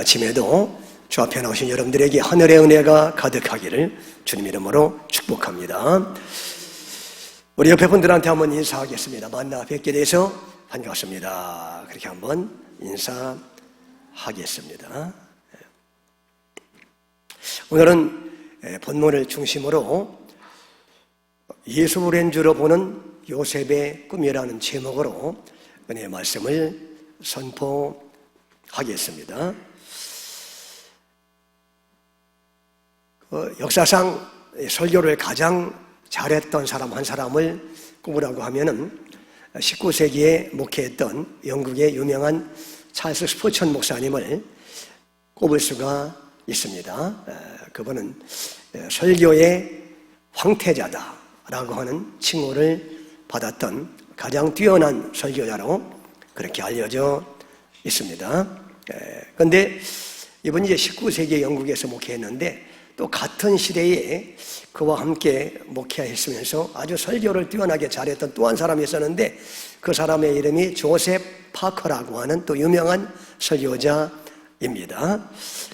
아침에도 주 앞에 나오신 여러분들에게 하늘의 은혜가 가득하기를 주님 이름으로 축복합니다. 우리 옆에 분들한테 한번 인사하겠습니다. 만나 뵙게 돼서 반갑습니다. 그렇게 한번 인사하겠습니다. 오늘은 본문을 중심으로 예수 오렌주로 보는 요셉의 꿈이라는 제목으로 은혜의 말씀을 선포하겠습니다. 역사상 설교를 가장 잘했던 사람 한 사람을 꼽으라고 하면은 19세기에 목회했던 영국의 유명한 찰스 스포천 목사님을 꼽을 수가 있습니다. 그분은 설교의 황태자다라고 하는 칭호를 받았던 가장 뛰어난 설교자로 그렇게 알려져 있습니다. 그런데 이분이 이제 19세기 영국에서 목회했는데 또 같은 시대에 그와 함께 목회했으면서 아주 설교를 뛰어나게 잘했던 또 한 사람이 있었는데 그 사람의 이름이 조셉 파커라고 하는 또 유명한 설교자입니다.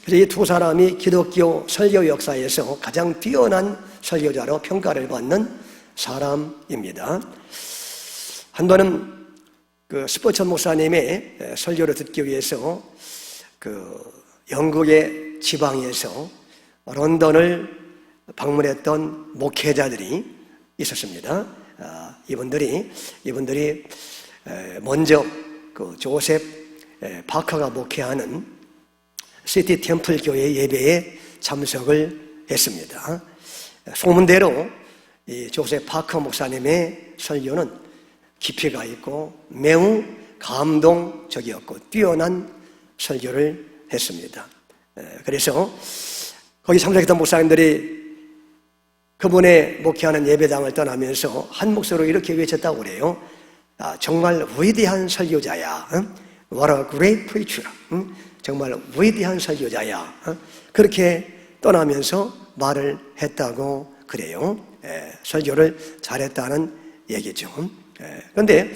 그래서 이 두 사람이 기독교 설교 역사에서 가장 뛰어난 설교자로 평가를 받는 사람입니다. 한 번은 그 스포천 목사님의 설교를 듣기 위해서 그 영국의 지방에서 런던을 방문했던 목회자들이 있었습니다. 이분들이 먼저 그 조셉 파커가 목회하는 시티 템플 교회 예배에 참석을 했습니다. 소문대로 이 조셉 파커 목사님의 설교는 깊이가 있고 매우 감동적이었고 뛰어난 설교를 했습니다. 그래서 거기 참석했던 목사님들이 그분의 목회하는 예배당을 떠나면서 한 목소리로 이렇게 외쳤다고 그래요. 정말 위대한 설교자야. What a great preacher. 정말 위대한 설교자야. 그렇게 떠나면서 말을 했다고 그래요. 설교를 잘했다는 얘기죠. 그런데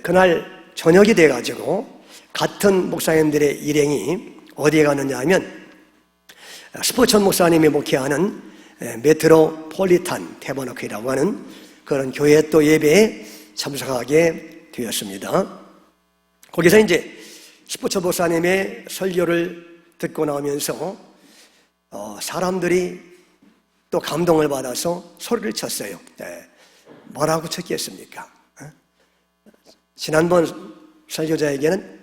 그날 저녁이 돼가지고 같은 목사님들의 일행이 어디에 갔느냐 하면 스포천 목사님이 목회하는 메트로폴리탄 태버너클이라고 하는 그런 교회 또 예배에 참석하게 되었습니다. 거기서 이제 스포천 목사님의 설교를 듣고 나오면서 사람들이 또 감동을 받아서 소리를 쳤어요. 뭐라고 쳤겠습니까? 지난번 설교자에게는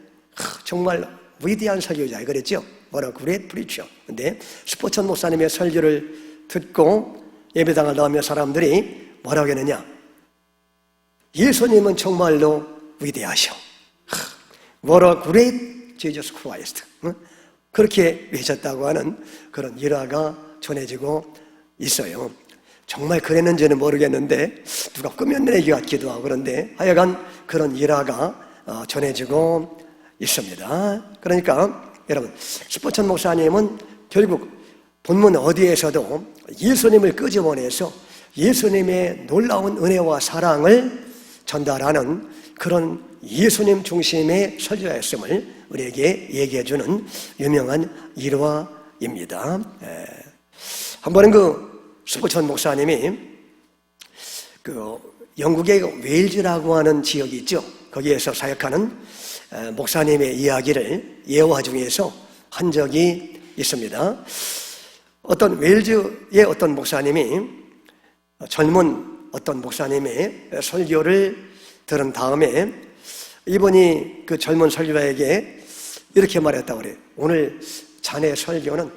정말 위대한 설교자 그랬죠? What a great preacher. 근데 스포천 목사님의 설교를 듣고 예배당을 나오며 사람들이 뭐라고 했느냐? 예수님은 정말로 위대하셔. What a great Jesus Christ. 그렇게 외쳤다고 하는 그런 일화가 전해지고 있어요. 정말 그랬는지는 모르겠는데 누가 꾸며낸 얘기 같기도 하고 그런데 하여간 그런 일화가 전해지고 있습니다. 그러니까 여러분 스포천 목사님은 결국 본문 어디에서도 예수님을 끄집어내서 예수님의 놀라운 은혜와 사랑을 전달하는 그런 예수님 중심의 설교였음을 우리에게 얘기해주는 유명한 일화입니다. 한 번은 그 스포천 목사님이 그 영국의 웨일즈라고 하는 지역이 있죠. 거기에서 사역하는 목사님의 이야기를 예화 중에서 한 적이 있습니다. 어떤 웨일즈의 어떤 목사님이 젊은 어떤 목사님의 설교를 들은 다음에 이분이 그 젊은 설교자에게 이렇게 말했다고 그래요. 오늘 자네 설교는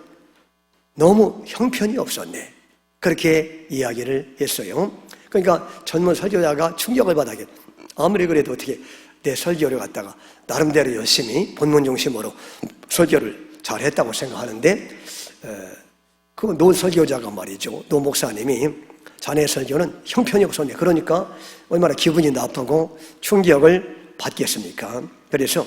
너무 형편이 없었네. 그렇게 이야기를 했어요. 그러니까 젊은 설교자가 충격을 받았겠. 아무리 그래도 어떻게 내 설교를 갖다가 나름대로 열심히 본문 중심으로 설교를 잘했다고 생각하는데 그 노 설교자가 말이죠. 노 목사님이 자네 설교는 형편이 없었네. 그러니까 얼마나 기분이 나쁘고 충격을 받겠습니까? 그래서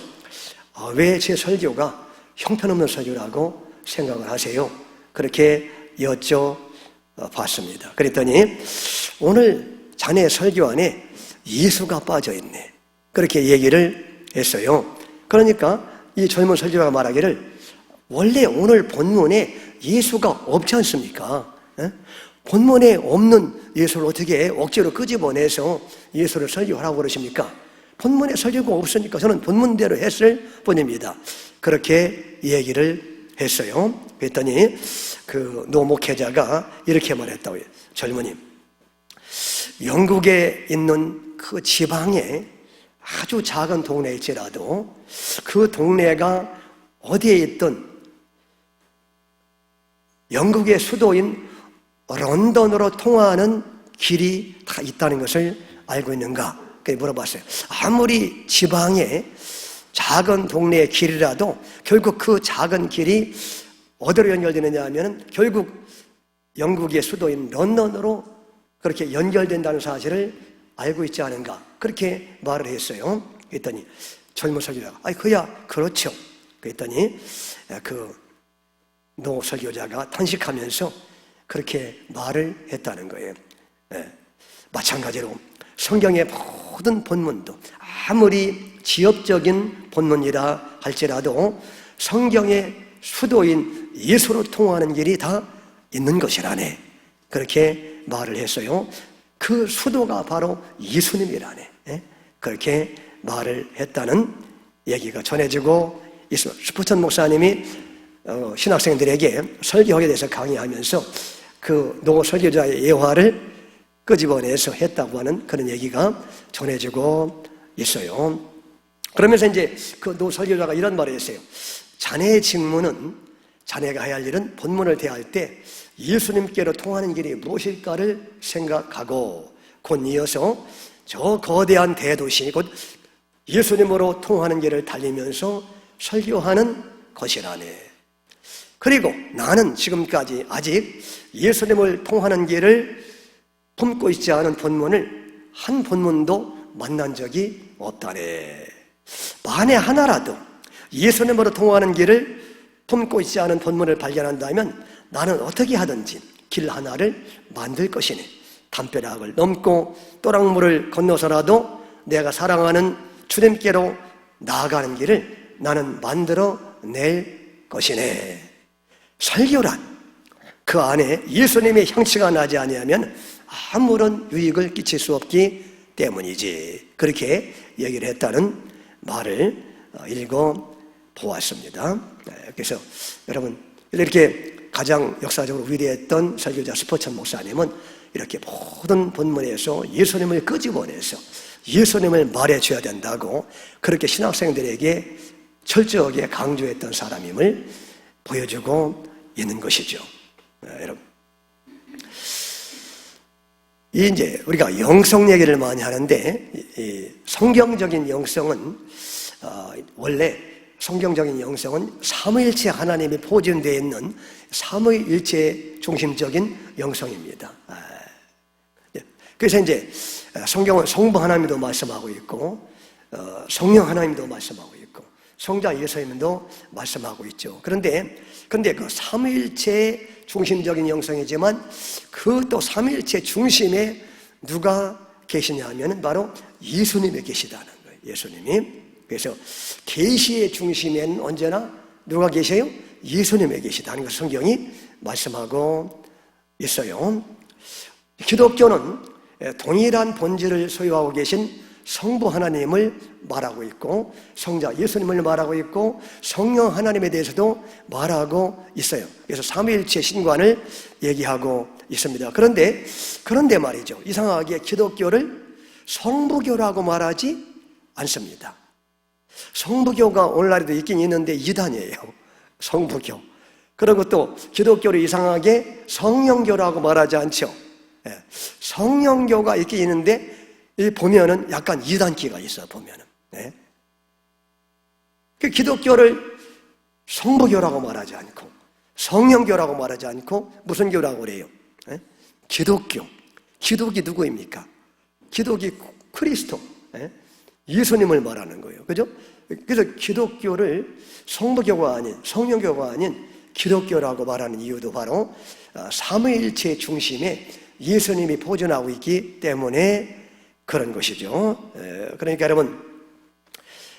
왜 제 설교가 형편없는 설교라고 생각을 하세요? 그렇게 여쭤봤습니다. 그랬더니 오늘 자네 설교 안에 예수가 빠져있네. 그렇게 얘기를 했어요. 그러니까 이 젊은 설교자가 말하기를 원래 오늘 본문에 예수가 없지 않습니까? 본문에 없는 예수를 어떻게 억지로 끄집어내서 예수를 설교하라고 그러십니까? 본문에 설교가 없으니까 저는 본문대로 했을 뿐입니다. 그렇게 얘기를 했어요. 그랬더니 그 노목회자가 이렇게 말했다고요. 젊은이, 영국에 있는 그 지방에 아주 작은 동네일지라도 그 동네가 어디에 있든 영국의 수도인 런던으로 통하는 길이 다 있다는 것을 알고 있는가? 그렇게 물어봤어요. 아무리 지방의 작은 동네의 길이라도 결국 그 작은 길이 어디로 연결되느냐 하면 결국 영국의 수도인 런던으로 그렇게 연결된다는 사실을 알고 있지 않은가? 그렇게 말을 했어요. 그랬더니 젊은 설교자가 그야 그렇죠. 그랬더니 그 노 설교자가 탄식하면서 그렇게 말을 했다는 거예요. 마찬가지로 성경의 모든 본문도 아무리 지엽적인 본문이라 할지라도 성경의 수도인 예수로 통하는 길이 다 있는 것이라네. 그렇게 말을 했어요. 그 수도가 바로 예수님이라네. 그렇게 말을 했다는 얘기가 전해지고 있습니다. 스포천 목사님이 신학생들에게 설교에 대해서 강의하면서 그 노 설교자의 예화를 끄집어내서 했다고 하는 그런 얘기가 전해지고 있어요. 그러면서 이제 그 노 설교자가 이런 말을 했어요. 자네의 직무는, 자네가 해야 할 일은 본문을 대할 때 예수님께로 통하는 길이 무엇일까를 생각하고 곧 이어서 저 거대한 대도시 곧 예수님으로 통하는 길을 달리면서 설교하는 것이라네. 그리고 나는 지금까지 아직 예수님을 통하는 길을 품고 있지 않은 본문을 한 본문도 만난 적이 없다네. 만에 하나라도 예수님으로 통하는 길을 품고 있지 않은 본문을 발견한다면 나는 어떻게 하든지 길 하나를 만들 것이네. 담벼락을 넘고 또랑물을 건너서라도 내가 사랑하는 주님께로 나아가는 길을 나는 만들어낼 것이네. 설교란 그 안에 예수님의 향취가 나지 아니하면 아무런 유익을 끼칠 수 없기 때문이지. 그렇게 얘기를 했다는 말을 읽어보았습니다. 그래서 여러분, 이렇게 가장 역사적으로 위대했던 설교자 스포천 목사님은 이렇게 모든 본문에서 예수님을 끄집어내서 예수님을 말해줘야 된다고 그렇게 신학생들에게 철저하게 강조했던 사람임을 보여주고 있는 것이죠. 여러분, 이제 우리가 영성 얘기를 많이 하는데 이 성경적인 영성은 원래 성경적인 영성은 삼위일체 하나님이 포진되어 있는 삼위일체 중심적인 영성입니다. 그래서 이제 성경은 성부 하나님도 말씀하고 있고 성령 하나님도 말씀하고 있고 성자 예수님도 말씀하고 있죠. 그런데 그 삼위일체 중심적인 영성이지만 그 또 삼위일체 중심에 누가 계시냐 하면 바로 예수님이 계시다는 거예요. 예수님이. 그래서 계시의 중심에는 언제나 누가 계세요? 예수님이 계시다는 것을 성경이 말씀하고 있어요. 기독교는 동일한 본질을 소유하고 계신 성부 하나님을 말하고 있고 성자 예수님을 말하고 있고 성령 하나님에 대해서도 말하고 있어요. 그래서 삼위일체 신관을 얘기하고 있습니다. 그런데 말이죠, 이상하게 기독교를 성부교라고 말하지 않습니다. 성부교가 오늘날에도 있긴 있는데 이단이에요. 성부교. 그리고 또 기독교를 이상하게 성령교라고 말하지 않죠. 성령교가 있긴 있는데 보면은 약간 이단기가 있어 보면은. 그 기독교를 성부교라고 말하지 않고 성령교라고 말하지 않고 무슨 교라고 그래요? 기독교. 기독이 누구입니까? 기독이 그리스도. 예수님을 말하는 거예요. 그죠? 그래서 기독교를 성부교가 아닌 성령교가 아닌 기독교라고 말하는 이유도 바로 삼위일체 중심에 예수님이 보존하고 있기 때문에 그런 것이죠. 그러니까 여러분,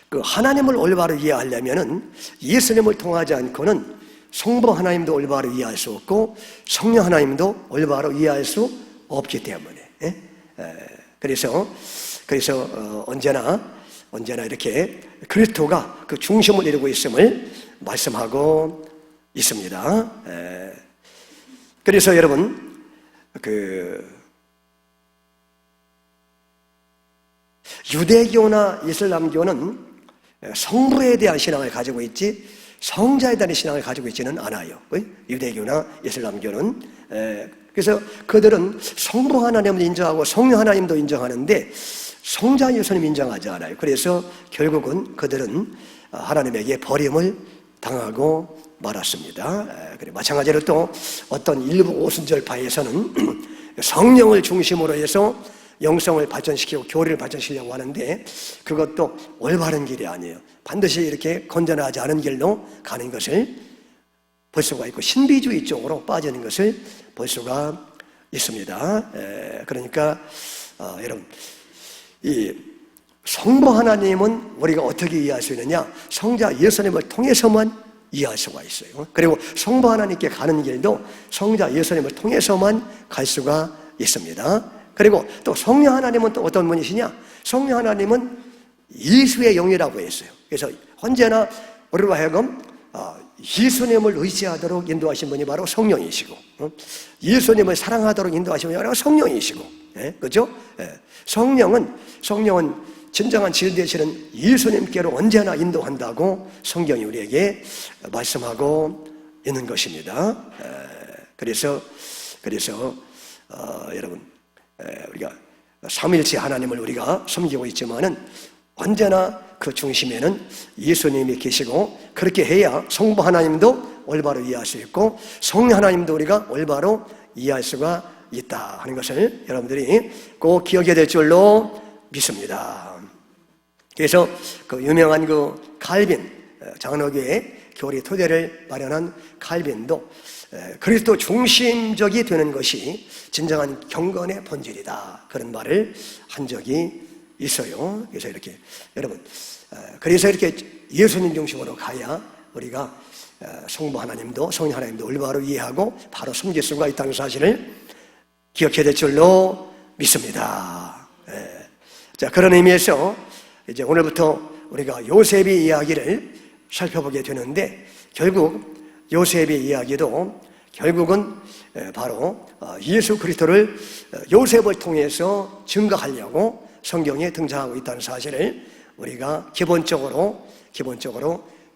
그 하나님을 올바로 이해하려면은 예수님을 통하지 않고는 성부 하나님도 올바로 이해할 수 없고 성령 하나님도 올바로 이해할 수 없기 때문에 그래서 언제나 이렇게 그리스도가 그 중심을 이루고 있음을 말씀하고 있습니다. 그래서 여러분 유대교나 이슬람교는 성부에 대한 신앙을 가지고 있지 성자에 대한 신앙을 가지고 있지는 않아요. 유대교나 이슬람교는. 그래서 그들은 성부 하나님을 인정하고 성령 하나님도 인정하는데 성자 예수님 인정하지 않아요. 그래서 결국은 그들은 하나님에게 버림을 당하고 말았습니다. 마찬가지로 또 어떤 일부 오순절파에서는 성령을 중심으로 해서 영성을 발전시키고 교리를 발전시키려고 하는데 그것도 올바른 길이 아니에요. 반드시 이렇게 건전하지 않은 길로 가는 것을 볼 수가 있고 신비주의 쪽으로 빠지는 것을 볼 수가 있습니다. 그러니까 여러분 이 성부 하나님은 우리가 어떻게 이해할 수 있느냐? 성자 예수님을 통해서만 이해할 수가 있어요. 그리고 성부 하나님께 가는 길도 성자 예수님을 통해서만 갈 수가 있습니다. 그리고 또 성령 하나님은 또 어떤 분이시냐? 성령 하나님은 예수의 영이라고 했어요. 그래서 언제나 우리로 하여금 예수님을 의지하도록 인도하신 분이 바로 성령이시고 예수님을 사랑하도록 인도하신 분이 바로 성령이시고 그렇죠? 성령은 진정한 진리되시는 예수님께로 언제나 인도한다고 성경이 우리에게 말씀하고 있는 것입니다. 그래서 여러분 우리가 삼일체 하나님을 우리가 섬기고 있지만은 언제나 그 중심에는 예수님이 계시고 그렇게 해야 성부 하나님도 올바로 이해할 수 있고 성령 하나님도 우리가 올바로 이해할 수가 있다 하는 것을 여러분들이 꼭 기억해야 될 줄로 믿습니다. 그래서 그 유명한 그 칼빈 장로교의 교리 토대를 마련한 칼빈도 그리스도 중심적이 되는 것이 진정한 경건의 본질이다 그런 말을 한 적이 있어요. 그래서 이렇게 여러분 그래서 이렇게 예수님 중심으로 가야 우리가 성부 하나님도 성령 하나님도 올바로 이해하고 바로 섬길 수가 있다는 사실을 기억해야 될 줄로 믿습니다. 자, 그런 의미에서 이제 오늘부터 우리가 요셉의 이야기를 살펴보게 되는데 결국 요셉의 이야기도 결국은 바로 예수 그리스도를 요셉을 통해서 증거하려고 성경에 등장하고 있다는 사실을 우리가 기본적으로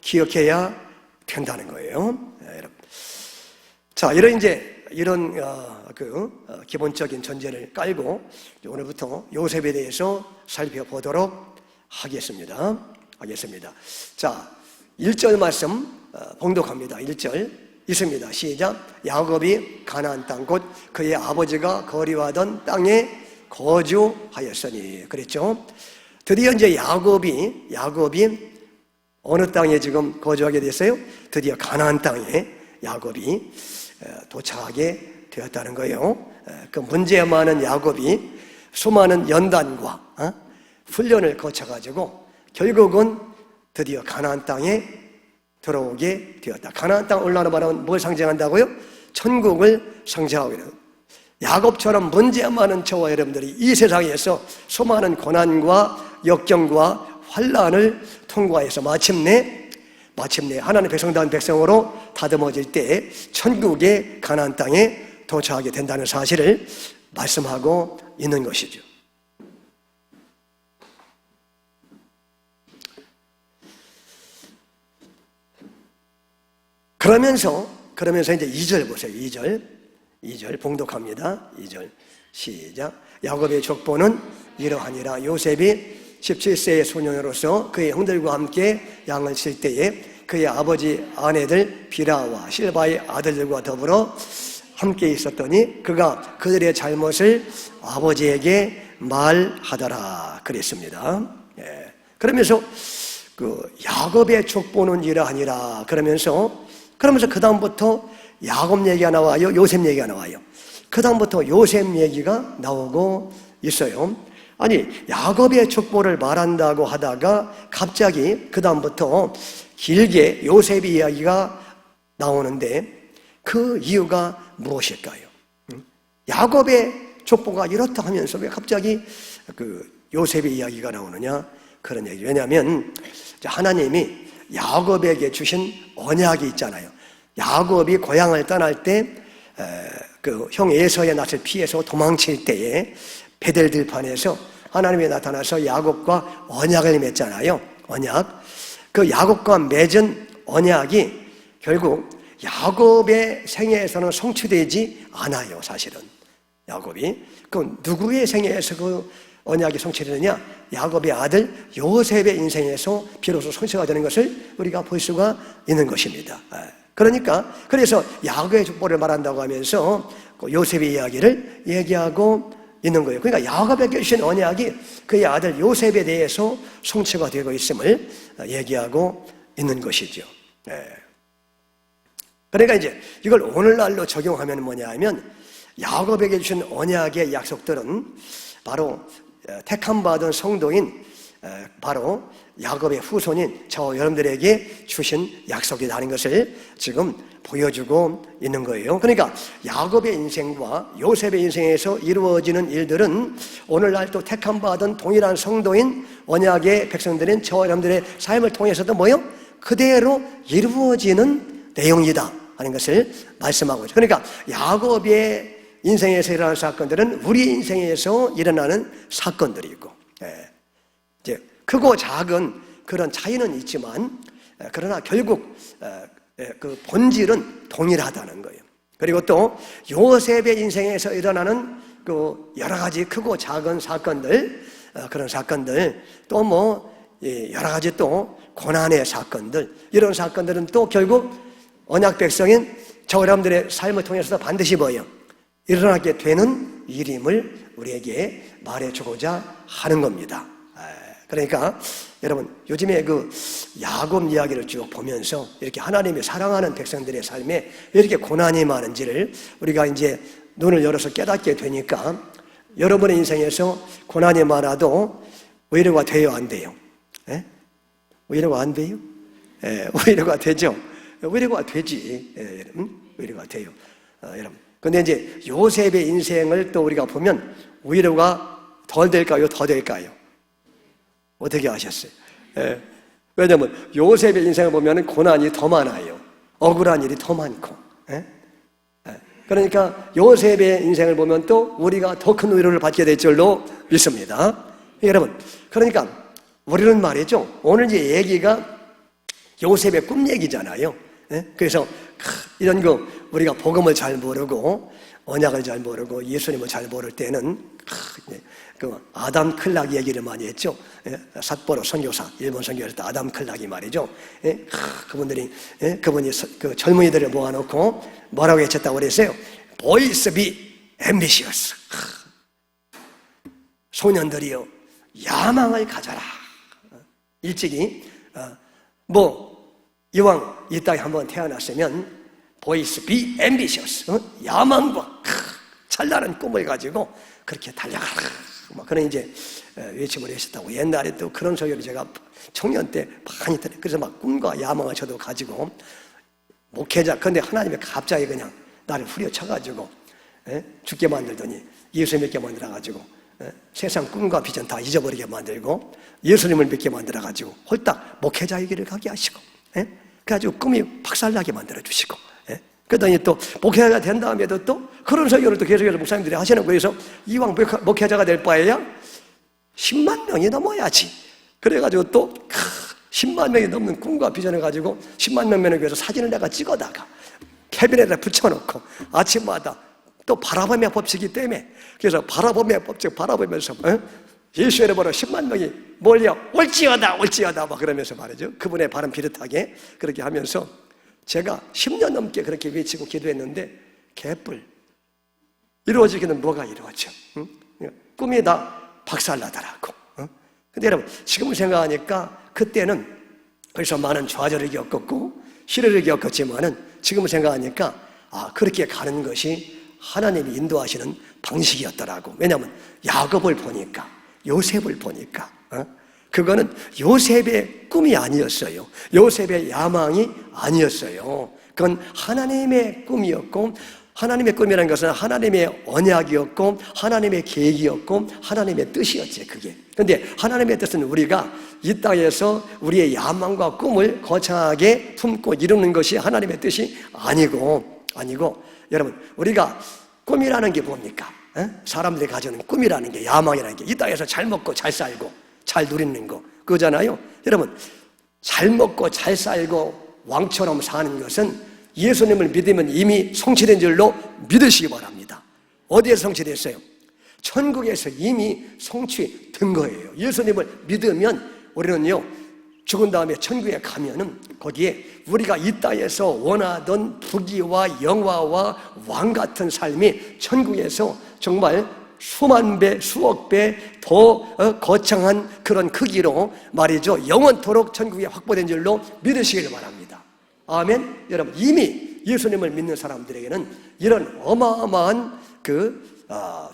기억해야 된다는 거예요. 자, 이런 기본적인 전제를 깔고 오늘부터 요셉에 대해서 살펴보도록 하겠습니다. 자, 1절 말씀 봉독합니다. 1절 있습니다. 시작. 야곱이 가나안 땅 곧 그의 아버지가 거류하던 땅에 거주하였으니 그랬죠. 드디어 이제 야곱이 어느 땅에 지금 거주하게 됐어요? 드디어 가나안 땅에 야곱이 도착하게 되었다는 거예요. 그 문제 많은 야곱이 수많은 연단과 훈련을 거쳐가지고 결국은 드디어 가나안 땅에 들어오게 되었다. 가나안 땅 올라오는 말은 뭘 상징한다고요? 천국을 상징하고 있는 야곱처럼 문제 많은 저와 여러분들이 이 세상에서 수많은 고난과 역경과 환난을 통과해서 마침내 하나님의 백성다운 백성으로 다듬어질 때 천국의 가나안 땅에 도착하게 된다는 사실을 말씀하고 있는 것이죠. 그러면서 이제 2절 보세요. 2절 봉독합니다. 2절 시작. 야곱의 족보는 이러하니라. 요셉이 17세의 소년으로서 그의 형들과 함께 양을 칠 때에 그의 아버지 아내들 비라와 실바의 아들들과 더불어 함께 있었더니 그가 그들의 잘못을 아버지에게 말하더라 그랬습니다. 그러면서 그 야곱의 족보는 이러하니라 그러면서 그 다음부터 야곱 얘기가 나와요? 요셉 얘기가 나와요? 그 다음부터 요셉 얘기가 나오고 있어요. 아니, 야곱의 족보를 말한다고 하다가 갑자기 그 다음부터 길게 요셉의 이야기가 나오는데 그 이유가 무엇일까요? 야곱의 족보가 이렇다 하면서 왜 갑자기 그 요셉의 이야기가 나오느냐? 그런 얘기. 왜냐하면 하나님이 야곱에게 주신 언약이 있잖아요. 야곱이 고향을 떠날 때 그 형 에서의 낯을 피해서 도망칠 때에 베델 들판에서 하나님이 나타나서 야곱과 언약을 맺잖아요. 언약. 그 야곱과 맺은 언약이 결국 야곱의 생애에서는 성취되지 않아요. 사실은 야곱이. 그 누구의 생애에서 그 언약이 성취되느냐? 야곱의 아들 요셉의 인생에서 비로소 성취가 되는 것을 우리가 볼 수가 있는 것입니다. 그러니까 그래서 야곱의 족보를 말한다고 하면서 요셉의 이야기를 얘기하고 있는 거예요. 그러니까 야곱에게 주신 언약이 그의 아들 요셉에 대해서 성취가 되고 있음을 얘기하고 있는 것이죠. 그러니까 이제 이걸 오늘날로 적용하면 뭐냐 하면 야곱에게 주신 언약의 약속들은 바로 택함받은 성도인 바로 야곱의 후손인 저 여러분들에게 주신 약속이라는 것을 지금 보여주고 있는 거예요. 그러니까 야곱의 인생과 요셉의 인생에서 이루어지는 일들은 오늘날 또 택함받은 동일한 성도인 언약의 백성들인 저 여러분들의 삶을 통해서도 뭐요? 그대로 이루어지는 내용이다 하는 것을 말씀하고 있죠. 그러니까 야곱의 인생에서 일어나는 사건들은 우리 인생에서 일어나는 사건들이고, 이제 크고 작은 그런 차이는 있지만, 그러나 결국 그 본질은 동일하다는 거예요. 그리고 또 요셉의 인생에서 일어나는 그 여러 가지 크고 작은 사건들, 그런 사건들, 또 뭐 여러 가지 또 고난의 사건들, 이런 사건들은 또 결국 언약 백성인 저 여러분들의 삶을 통해서도 반드시 뭐예요? 일어나게 되는 일임을 우리에게 말해주고자 하는 겁니다. 그러니까 여러분 요즘에 그 야곱 이야기를 쭉 보면서 이렇게 하나님이 사랑하는 백성들의 삶에 왜 이렇게 고난이 많은지를 우리가 이제 눈을 열어서 깨닫게 되니까 여러분의 인생에서 고난이 많아도 위로가 돼요, 안 돼요? 위로가 안 돼요? 위로가 되죠. 위로가 되지. 위로가 돼요. 여러분. 근데 이제 요셉의 인생을 또 우리가 보면 위로가 덜 될까요? 더 될까요? 어떻게 아셨어요? 왜냐하면 요셉의 인생을 보면 고난이 더 많아요. 억울한 일이 더 많고. 그러니까 요셉의 인생을 보면 또 우리가 더 큰 위로를 받게 될 줄로 믿습니다. 여러분, 그러니까 우리는 말이죠. 오늘 이제 얘기가 요셉의 꿈 얘기잖아요. 그래서 이런 거 우리가 복음을 잘 모르고 언약을 잘 모르고 예수님을 잘 모를 때는 그 아담 클락 얘기를 많이 했죠. 삿포로 선교사, 일본 선교할 때 아담 클락이 말이죠. 그분이 그 젊은이들을 모아놓고 뭐라고 외쳤다고 그랬어요? Boys be ambitious. 소년들이여 야망을 가져라. 일찍이 이왕 이 땅에 한번 태어났으면 Boys be ambitious. 야망과 찬란한 꿈을 가지고 그렇게 달려가라. 그런 이제 외침을 하셨다고. 옛날에 또 그런 소리를 제가 청년 때 많이 들어요. 그래서 막 꿈과 야망을 저도 가지고 목회자. 근데 하나님이 갑자기 그냥 나를 후려쳐가지고 죽게 만들더니 예수 믿게 만들어가지고 세상 꿈과 비전 다 잊어버리게 만들고 예수님을 믿게 만들어가지고 홀딱 목회자의 길을 가게 하시고 그래가지고 꿈이 박살나게 만들어주시고 그러더니 또 목회자가 된 다음에도 또 그런 설교를 또 계속해서 목사님들이 하시는 거예요. 그래서 이왕 목회자가 될 바에야 10만 명이 넘어야지. 그래가지고 또 10만 명이 넘는 꿈과 비전을 가지고 10만 명을 위해서 사진을 내가 찍어다가 캐비넷에 붙여놓고 아침마다 또 바라봄의 법칙이기 때문에 그래서 바라봄의 법칙 바라보면서 예수 이름으로 10만 명이 몰려 올지어다 막 그러면서 말이죠. 그분의 발음 비슷하게 그렇게 하면서 제가 10년 넘게 그렇게 외치고 기도했는데 개뿔 이루어지기는 뭐가 이루어져? 꿈이 다 박살나더라고. 근데 여러분 지금 생각하니까 그때는 그래서 많은 좌절을 겪었고 시련을 겪었지만은 지금 생각하니까 그렇게 가는 것이 하나님이 인도하시는 방식이었더라고. 왜냐하면 야곱을 보니까 요셉을 보니까 그거는 요셉의 꿈이 아니었어요. 요셉의 야망이 아니었어요. 그건 하나님의 꿈이었고, 하나님의 꿈이라는 것은 하나님의 언약이었고, 하나님의 계획이었고, 하나님의 뜻이었지, 그게. 근데 하나님의 뜻은 우리가 이 땅에서 우리의 야망과 꿈을 거창하게 품고 이루는 것이 하나님의 뜻이 아니고, 여러분, 우리가 꿈이라는 게 뭡니까? 사람들이 가지는 꿈이라는 게, 야망이라는 게 이 땅에서 잘 먹고 잘 살고 잘 누리는 거, 그거잖아요. 여러분, 잘 먹고 잘 살고 왕처럼 사는 것은 예수님을 믿으면 이미 성취된 줄로 믿으시기 바랍니다. 어디에서 성취됐어요? 천국에서 이미 성취된 거예요. 예수님을 믿으면 우리는요, 죽은 다음에 천국에 가면은 거기에 우리가 이 땅에서 원하던 부귀와 영화와 왕 같은 삶이 천국에서 정말 수만 배, 수억 배 더 거창한 그런 크기로 말이죠, 영원토록 천국에 확보된 줄로 믿으시기를 바랍니다. 아멘. 여러분, 이미 예수님을 믿는 사람들에게는 이런 어마어마한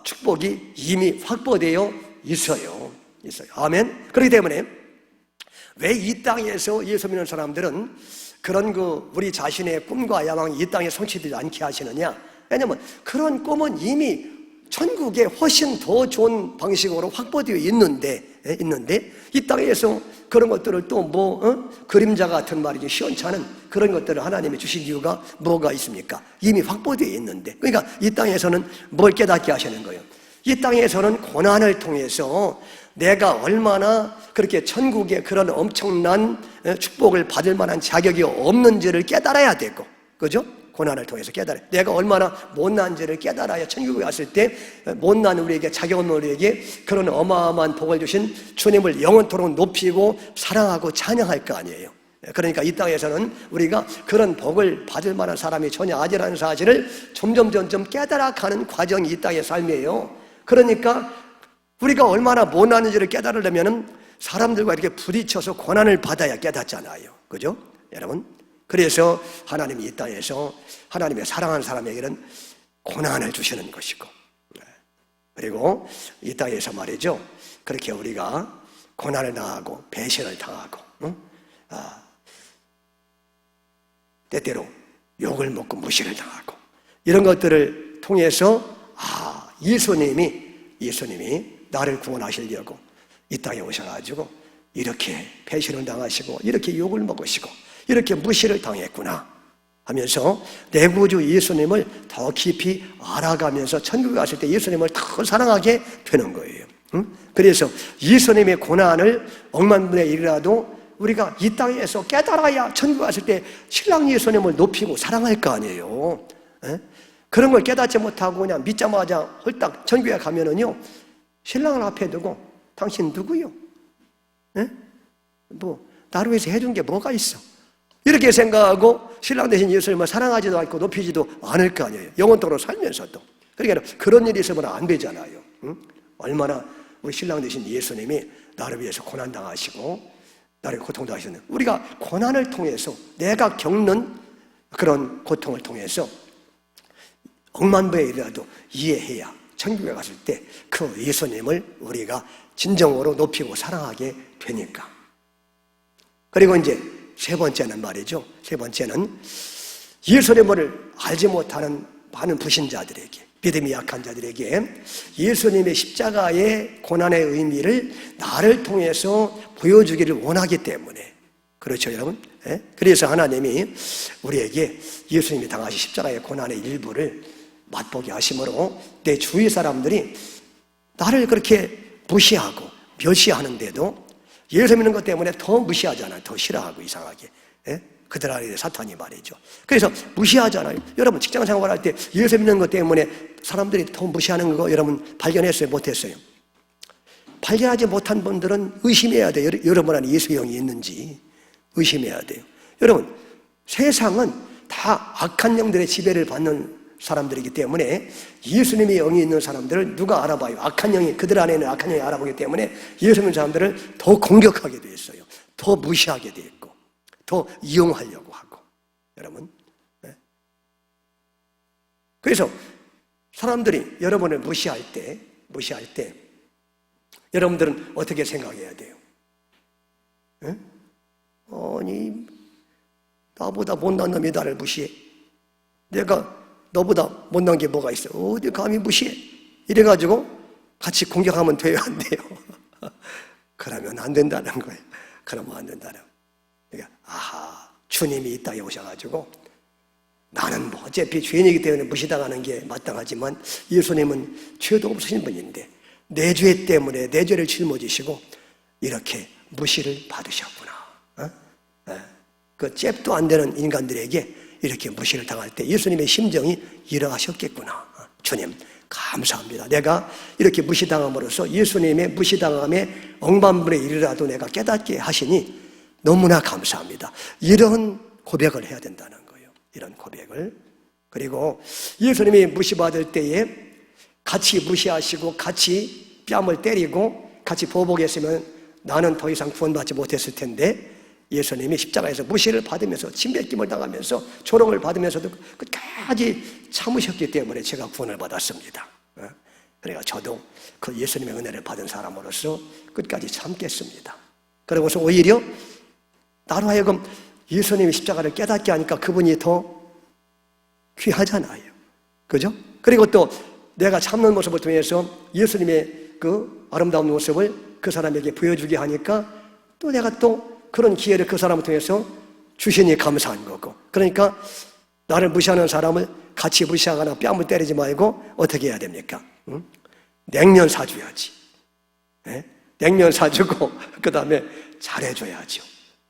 축복이 이미 확보되어 있어요. 아멘. 그렇기 때문에 왜 이 땅에서 예수 믿는 사람들은 그런 우리 자신의 꿈과 야망이 이 땅에 성취되지 않게 하시느냐? 왜냐하면 그런 꿈은 이미 천국에 훨씬 더 좋은 방식으로 확보되어 있는데 이 땅에서 그런 것들을 또 그림자 같은 말이죠, 시원찮은 그런 것들을 하나님이 주신 이유가 뭐가 있습니까? 이미 확보되어 있는데. 그러니까 이 땅에서는 뭘 깨닫게 하시는 거예요? 이 땅에서는 고난을 통해서 내가 얼마나 그렇게 천국의 그런 엄청난 축복을 받을 만한 자격이 없는지를 깨달아야 되고, 그죠? 고난을 통해서 깨달아요. 내가 얼마나 못난지를 깨달아야 천국에 갔을 때 못난 우리에게, 자격 없는 우리에게 그런 어마어마한 복을 주신 주님을 영원토록 높이고 사랑하고 찬양할 거 아니에요. 그러니까 이 땅에서는 우리가 그런 복을 받을 만한 사람이 전혀 아니라는 사실을 점점 깨달아가는 과정이 이 땅의 삶이에요. 그러니까 우리가 얼마나 못났는지를 깨달으려면 사람들과 이렇게 부딪혀서 고난을 받아야 깨닫잖아요. 그죠? 여러분, 그래서 하나님이 이 땅에서 하나님의 사랑하는 사람에게는 고난을 주시는 것이고, 그리고 이 땅에서 말이죠, 그렇게 우리가 고난을 당하고 배신을 당하고 때때로 욕을 먹고 무시를 당하고 이런 것들을 통해서 예수님이 나를 구원하시려고 이 땅에 오셔가지고 이렇게 배신을 당하시고 이렇게 욕을 먹으시고 이렇게 무시를 당했구나 하면서 내 구주 예수님을 더 깊이 알아가면서 천국에 갔을 때 예수님을 더 사랑하게 되는 거예요. 그래서 예수님의 고난을 억만 분의 1이라도 우리가 이 땅에서 깨달아야 천국에 갔을 때 신랑 예수님을 높이고 사랑할 거 아니에요. 그런 걸 깨닫지 못하고 그냥 믿자마자 홀딱 천국에 가면은요, 신랑을 앞에 두고 당신 누구요? 나를 위해서 해준 게 뭐가 있어? 이렇게 생각하고 신랑 대신 예수님을 사랑하지도 않고 높이지도 않을 거 아니에요. 영원토록 살면서도. 그러니까 그런 일이 있으면 안 되잖아요. 얼마나 우리 신랑 대신 예수님이 나를 위해서 고난당하시고 나를 고통당하시는, 우리가 고난을 통해서 내가 겪는 그런 고통을 통해서 억만 배의 일이라도 이해해야 천국에 갔을 때 그 예수님을 우리가 진정으로 높이고 사랑하게 되니까. 그리고 이제 세 번째는 말이죠. 세 번째는 예수님을 알지 못하는 많은 불신자들에게, 믿음이 약한 자들에게 예수님의 십자가의 고난의 의미를 나를 통해서 보여주기를 원하기 때문에. 그렇죠, 여러분? 그래서 하나님이 우리에게 예수님이 당하신 십자가의 고난의 일부를 맛보게 하심으로 내 주위 사람들이 나를 그렇게 무시하고 멸시하는데도 예수 믿는 것 때문에 더 무시하잖아요. 더 싫어하고 이상하게. 그들 안에 사탄이 말이죠. 그래서 무시하잖아요. 여러분 직장 생활할 때 예수 믿는 것 때문에 사람들이 더 무시하는 거 여러분 발견했어요? 못했어요? 발견하지 못한 분들은 의심해야 돼요. 여러분 안에 예수의 영이 있는지 의심해야 돼요. 여러분, 세상은 다 악한 영들의 지배를 받는 사람들이기 때문에 예수님의 영이 있는 사람들을 누가 알아봐요? 악한 영이, 그들 안에는 악한 영이 알아보기 때문에 예수 믿는 사람들을 더 공격하게 돼 있어요. 더 무시하게 돼 있고 더 이용하려고 하고. 여러분, 그래서 사람들이 여러분을 무시할 때 여러분들은 어떻게 생각해야 돼요? 아니, 나보다 못난 놈이 나를 무시해. 내가 너보다 못난 게 뭐가 있어? 어디 감히 무시해? 이래가지고 같이 공격하면 돼요, 안 돼요? 그러면 안 된다는 거예요. 그러면 안 된다는 거예요. 그러니까 아하, 주님이 이 땅에 오셔가지고 나는 뭐 어차피 죄인이기 때문에 무시당하는 게 마땅하지만 예수님은 죄도 없으신 분인데 내 죄 때문에 내 죄를 짊어지시고 이렇게 무시를 받으셨구나. 그 잽도 안 되는 인간들에게 이렇게 무시를 당할 때 예수님의 심정이 이러하셨겠구나. 주님 감사합니다. 내가 이렇게 무시당함으로써 예수님의 무시당함에 억만분의 1이라도 내가 깨닫게 하시니 너무나 감사합니다. 이런 고백을 해야 된다는 거예요. 이런 고백을. 그리고 예수님이 무시받을 때에 같이 무시하시고 같이 뺨을 때리고 같이 보복했으면 나는 더 이상 구원받지 못했을 텐데 예수님이 십자가에서 무시를 받으면서 침뱉김을 당하면서 조롱을 받으면서도 끝까지 참으셨기 때문에 제가 구원을 받았습니다. 그러니까 저도 그 예수님의 은혜를 받은 사람으로서 끝까지 참겠습니다. 그러고서 오히려 나로 하여금 예수님이 십자가를 깨닫게 하니까 그분이 더 귀하잖아요. 그죠? 그리고 또 내가 참는 모습을 통해서 예수님의 그 아름다운 모습을 그 사람에게 보여주게 하니까 또 내가 또 그런 기회를 그 사람을 통해서 주시니 감사한 거고. 그러니까 나를 무시하는 사람을 같이 무시하거나 뺨을 때리지 말고 어떻게 해야 됩니까? 응? 냉면 사줘야지. 네? 냉면 사주고 그 다음에 잘해줘야죠.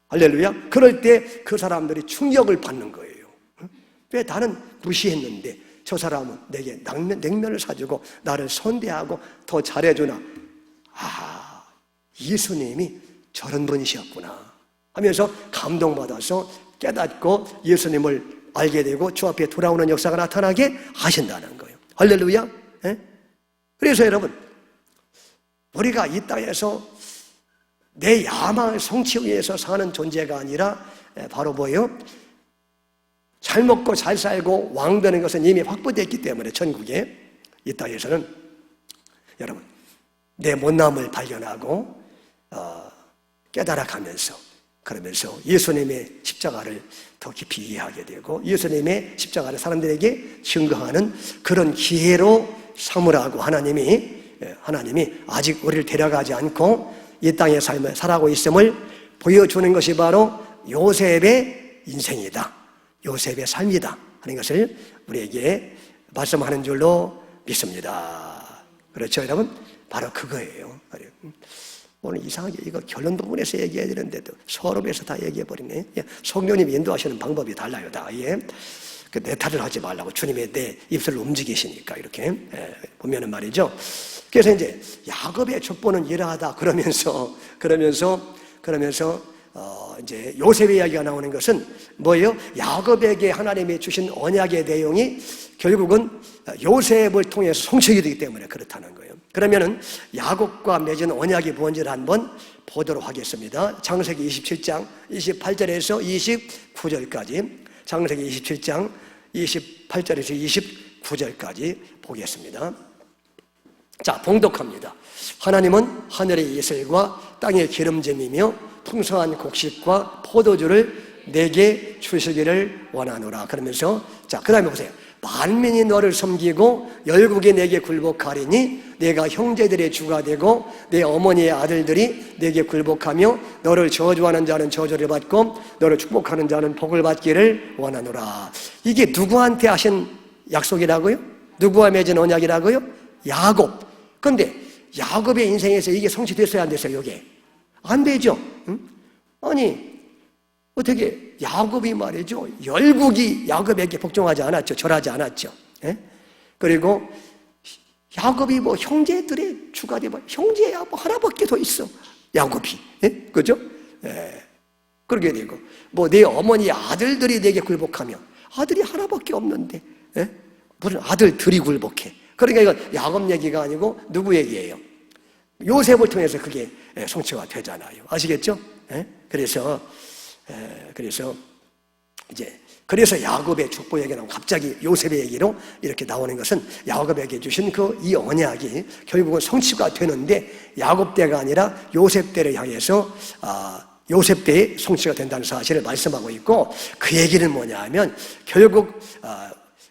할렐루야. 그럴 때 그 사람들이 충격을 받는 거예요. 응? 왜 나는 무시했는데 저 사람은 내게 냉면을 사주고 나를 선대하고 더 잘해주나. 아, 예수님이 저런 분이셨구나 하면서 감동받아서 깨닫고 예수님을 알게 되고 주 앞에 돌아오는 역사가 나타나게 하신다는 거예요. 할렐루야. 예? 그래서 여러분, 우리가 이 땅에서 내 야망을 성취하기 위해서 사는 존재가 아니라 바로 뭐예요? 잘 먹고 잘 살고 왕 되는 것은 이미 확보됐기 때문에 천국에 이 땅에서는 여러분 내 못남을 발견하고 깨달아가면서 그러면서 예수님의 십자가를 더 깊이 이해하게 되고 예수님의 십자가를 사람들에게 증거하는 그런 기회로 삼으라고 하나님이 아직 우리를 데려가지 않고 이 땅의 삶을 살아가고 있음을 보여주는 것이 바로 요셉의 인생이다. 요셉의 삶이다 하는 것을 우리에게 말씀하는 줄로 믿습니다. 그렇죠 여러분? 바로 그거예요. 오늘 이상하게 이거 결론 부분에서 얘기해야 되는데도 서론에서 다 얘기해버리네. 성령님이 인도하시는 방법이 달라요 다. 예. 내 탓을 하지 말라고 주님의 내 입술을 움직이시니까 이렇게 보면은 말이죠. 그래서 이제 야곱의 족보는 이러하다 그러면서 이제 요셉의 이야기가 나오는 것은 뭐예요? 야곱에게 하나님이 주신 언약의 내용이 결국은 요셉을 통해서 성취가 되기 때문에 그렇다는 거예요. 그러면은 야곱과 맺은 언약이 뭔지를 한번 보도록 하겠습니다. 창세기 27장 28절에서 29절까지 창세기 27장 28절에서 29절까지 보겠습니다. 자, 봉독합니다. 하나님은 하늘의 이슬과 땅의 기름짐이며 풍성한 곡식과 포도주를 내게 주시기를 원하노라. 그러면서 자, 그 다음에 보세요. 만민이 너를 섬기고 열국이 내게 굴복하리니 내가 형제들의 주가 되고 내 어머니의 아들들이 내게 굴복하며 너를 저주하는 자는 저주를 받고 너를 축복하는 자는 복을 받기를 원하노라. 이게 누구한테 하신 약속이라고요? 누구와 맺은 언약이라고요? 야곱. 그런데 야곱의 인생에서 이게 성취됐어야 안 됐어요? 이게 안 되죠. 응? 아니 어떻게 야곱이 말이죠. 열국이 야곱에게 복종하지 않았죠. 절하지 않았죠. 예? 그리고 야곱이 뭐 형제들의 주가 되면 형제야 뭐 하나밖에 더 있어. 야곱이. 예? 그죠? 예. 그러게 되고 뭐 내 어머니 아들들이 내게 굴복하며 아들이 하나밖에 없는데 예? 무슨 아들들이 굴복해. 그러니까 이건 야곱 얘기가 아니고 누구 얘기예요? 요셉을 통해서 그게 성취가 되잖아요. 아시겠죠? 예? 그래서 야곱의 축복 얘기가 나오고 갑자기 요셉의 얘기로 이렇게 나오는 것은 야곱에게 주신 이 언약이 결국은 성취가 되는데 야곱 때가 아니라 요셉 때를 향해서 요셉 때의 성취가 된다는 사실을 말씀하고 있고, 그 얘기는 뭐냐 하면 결국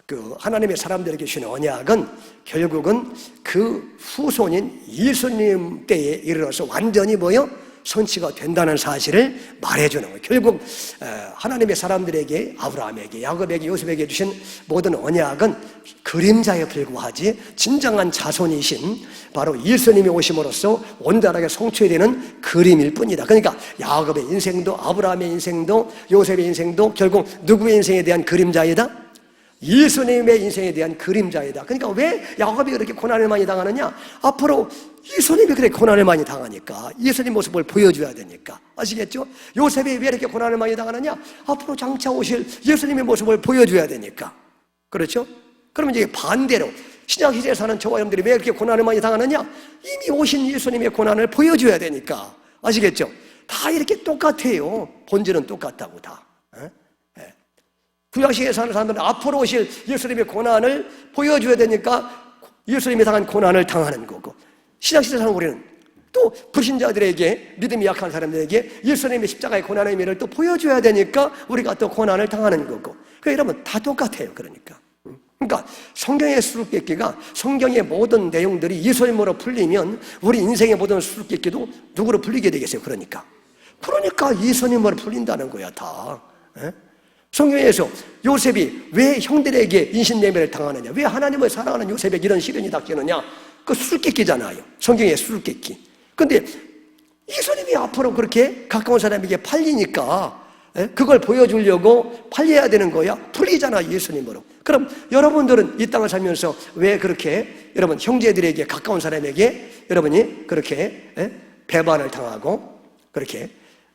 그 하나님의 사람들에게 주신 언약은 결국은 그 후손인 예수님 때에 이르러서 완전히 성취가 된다는 사실을 말해주는 거예요. 결국 하나님의 사람들에게, 아브라함에게, 야곱에게, 요셉에게 주신 모든 언약은 그림자에 불과하지 진정한 자손이신 바로 예수님이 오심으로써 온전하게 성취되는 그림일 뿐이다. 그러니까 야곱의 인생도, 아브라함의 인생도, 요셉의 인생도 결국 누구의 인생에 대한 그림자이다? 예수님의 인생에 대한 그림자이다. 그러니까 왜 야곱이 그렇게 고난을 많이 당하느냐? 앞으로 예수님이 그렇게 고난을 많이 당하니까 예수님 모습을 보여줘야 되니까. 아시겠죠? 요셉이 왜 이렇게 고난을 많이 당하느냐? 앞으로 장차 오실 예수님의 모습을 보여줘야 되니까. 그렇죠? 그러면 이제 반대로 신약시대에 사는 저와 여러분들이 왜 이렇게 고난을 많이 당하느냐? 이미 오신 예수님의 고난을 보여줘야 되니까. 아시겠죠? 다 이렇게 똑같아요. 본질은 똑같다고 다. 구약시대에 사는 사람들은 앞으로 오실 예수님의 고난을 보여줘야 되니까 예수님이 당한 고난을 당하는 거고, 신약시대에 사는 우리는 또 불신자들에게, 믿음이 약한 사람들에게 예수님의 십자가의 고난의 의미를 또 보여줘야 되니까 우리가 또 고난을 당하는 거고. 그러니까 여러분 다 똑같아요. 그러니까 성경의 수수께끼가, 성경의 모든 내용들이 예수님으로 풀리면 우리 인생의 모든 수수께끼도 누구로 풀리게 되겠어요? 그러니까 예수님으로 풀린다는 거야 다. 성경에서 요셉이 왜 형들에게 인신매매를 당하느냐, 왜 하나님을 사랑하는 요셉에게 이런 시련이 닥치느냐, 그 수수께끼잖아요. 성경의 수수께끼. 근데 예수님이 앞으로 그렇게 가까운 사람에게 팔리니까 그걸 보여주려고 팔려야 되는 거야. 풀리잖아, 예수님으로. 그럼 여러분들은 이 땅을 살면서 왜 그렇게 여러분 형제들에게, 가까운 사람에게 여러분이 그렇게 배반을 당하고 그렇게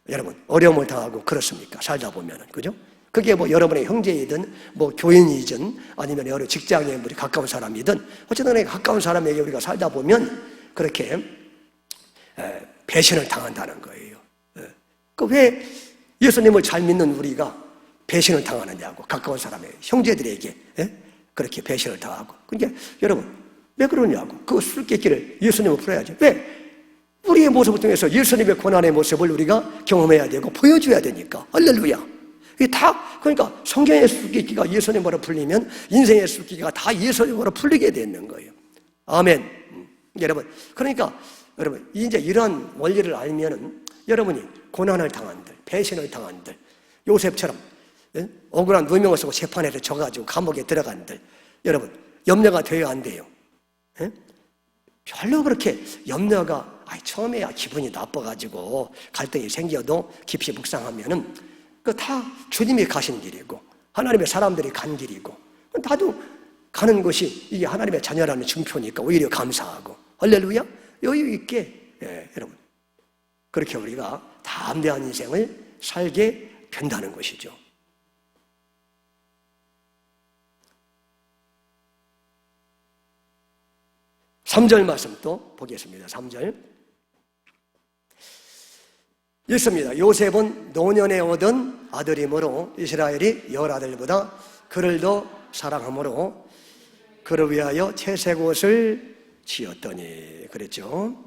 여러분 어려움을 당하고 그렇습니까? 살다 보면은. 그죠? 그게 여러분의 형제이든 교인이든 아니면 여러 직장에 우리 가까운 사람이든 어쨌든 가까운 사람에게 우리가 살다 보면 그렇게 배신을 당한다는 거예요. 왜 예수님을 잘 믿는 우리가 배신을 당하느냐고, 가까운 사람에게, 형제들에게 그렇게 배신을 당하고. 그러니까 여러분 왜 그러냐고, 그 수수께끼를 예수님을 풀어야죠. 왜? 우리의 모습을 통해서 예수님의 고난의 모습을 우리가 경험해야 되고 보여줘야 되니까. 할렐루야. 이게 다, 그러니까 성경의 수수께끼가 예수님으로 풀리면 인생의 수수께끼가 다 예수님으로 풀리게 되는 거예요. 아멘. 여러분, 그러니까 여러분 이제 이런 원리를 알면은 여러분이 고난을 당한들, 배신을 당한들, 요셉처럼 억울한 누명을 쓰고 재판에 져가지고 감옥에 들어간들, 여러분 염려가 돼야 안 돼요. 별로 그렇게 염려가, 처음에야 기분이 나빠가지고 갈등이 생겨도 깊이 묵상하면은 그 다 주님이 가신 길이고 하나님의 사람들이 간 길이고, 나도 가는 것이 이게 하나님의 자녀라는 증표니까 오히려 감사하고. 할렐루야. 여유 있게 여러분 그렇게 우리가 담대한 인생을 살게 된다는 것이죠. 3절 말씀 또 보겠습니다. 3절 읽습니다. 요셉은 노년에 얻은 아들이므로 이스라엘이 열아들보다 그를 더 사랑하므로 그를 위하여 채색 옷을 지었더니 그랬죠.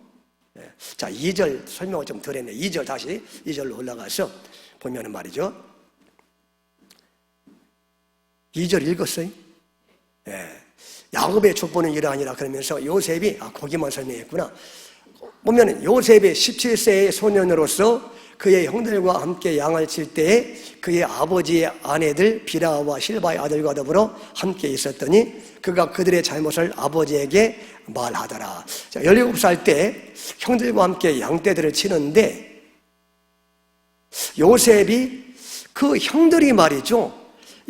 자, 2절 설명을 좀 덜 했네. 2절 다시 2절로 올라가서 보면은 말이죠. 2절 읽었어요? 야곱의 족보는 이러하니라 그러면서 요셉이, 거기만 설명했구나. 보면은 요셉의 17세의 소년으로서 그의 형들과 함께 양을 칠 때에 그의 아버지의 아내들 비라와 실바의 아들과 더불어 함께 있었더니 그가 그들의 잘못을 아버지에게 말하더라. 자, 17살 때 형들과 함께 양떼들을 치는데 요셉이 그 형들이 말이죠,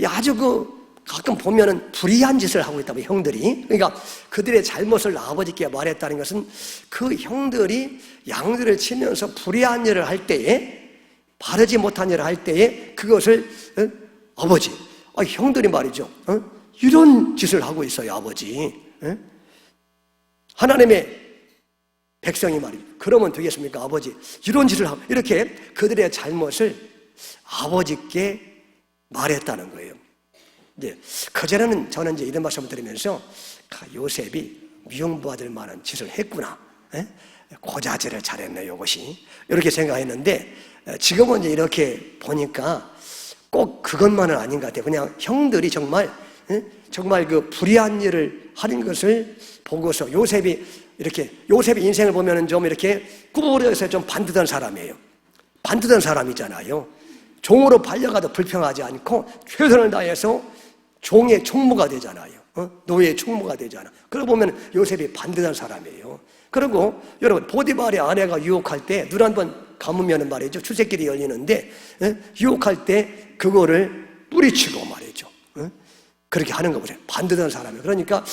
아주 가끔 보면은 불의한 짓을 하고 있다고, 형들이. 그러니까 그들의 잘못을 아버지께 말했다는 것은 그 형들이 양들을 치면서 불의한 일을 할 때에, 바르지 못한 일을 할 때에 그것을 아버지, 형들이 말이죠, 이런 짓을 하고 있어요, 아버지. 하나님의 백성이 말이죠. 그러면 되겠습니까, 아버지? 이런 짓을 하고, 이렇게 그들의 잘못을 아버지께 말했다는 거예요. 그전에는 저는 이런 말씀을 드리면서 요셉이 미움받을 만한 짓을 했구나, 고자질을 잘했네, 이것이. 이렇게 생각했는데, 지금은 이제 이렇게 보니까 꼭 그것만은 아닌 것 같아요. 그냥 형들이 정말 그 불의한 일을 하는 것을 보고서 요셉이 요셉의 인생을 보면은 좀 이렇게 구부러져서 좀 반듯한 사람이에요. 반듯한 사람이잖아요. 종으로 팔려가도 불평하지 않고 최선을 다해서 종의 총무가 되잖아요. 노예의 총무가 되잖아. 그러고 보면 요셉이 반듯한 사람이에요. 그리고 여러분, 보디발의 아내가 유혹할 때 눈 한 번 감으면 말이죠, 출세길이 열리는데, 유혹할 때 그거를 뿌리치고 말이죠, 그렇게 하는 거 보세요. 반듯한 사람이에요. 그러니까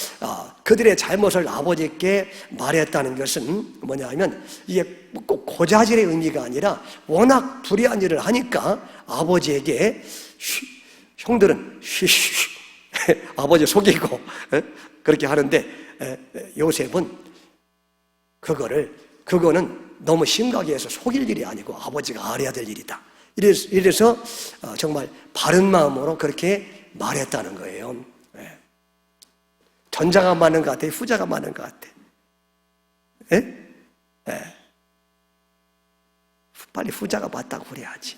그들의 잘못을 아버지께 말했다는 것은 뭐냐 하면, 이게 꼭 고자질의 의미가 아니라 워낙 불의한 일을 하니까 아버지에게 형들은 아버지 속이고 그렇게 하는데, 요셉은 그거는 너무 심각해 해서 속일 일이 아니고 아버지가 알아야 될 일이다. 이래서 정말 바른 마음으로 그렇게 말했다는 거예요. 전자가 많은 것 같아요? 후자가 많은 것 같아요? 빨리 후자가 맞다고 그래야지.